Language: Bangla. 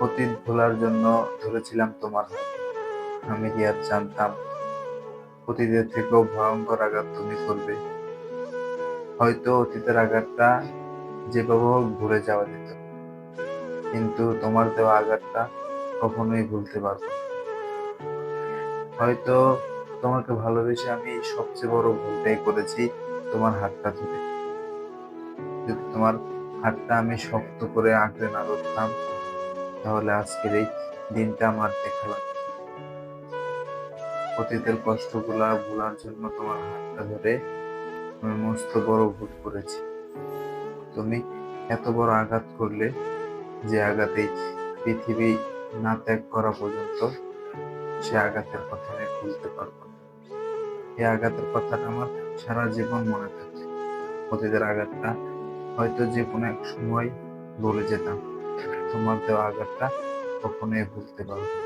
অতীত ভোলার জন্য ধরেছিলাম তোমার হাত। আমি কি আর জানতাম অতীতের থেকেও ভয়ঙ্কর আঘাত তুমি করবে। হয়তো অতীতের আঘাতটা যেভাবে হোক ভুলে যাওয়া যেত, কিন্তু তোমার দেওয়া আঘাতটা কখনোই ভুলতে পারবো না। হয়তো তোমাকে ভালোবেসে আমি সবচেয়ে বড় ভুলটাই করেছি, তোমার হাতটা ধরে। যদি তোমার হাতটা আমি শক্ত করে আঁকড়ে না ধরতাম, তাহলে আজকের এই দিনটা আমার দেখা লাগতো। অতীতের কষ্টগুলা ভোলার জন্য তোমার হাতটা ধরে আমি মস্ত বড় ভুল করেছি। তুমি এত বড় আঘাত করলে, যে আঘাতে পৃথিবী না ত্যাগ করা পর্যন্ত সে আঘাতের কথা আমি ভুলতে পারবো না। এই আঘাতের কথাটা আমার সারা জীবন মনে থাকবে। অতীতের আঘাতটা হয়তো যে কোনো এক সময় ভুলে যেতাম, তোমার দেওয়া আঘাতটা কখনোই ভুলতে পারবো না।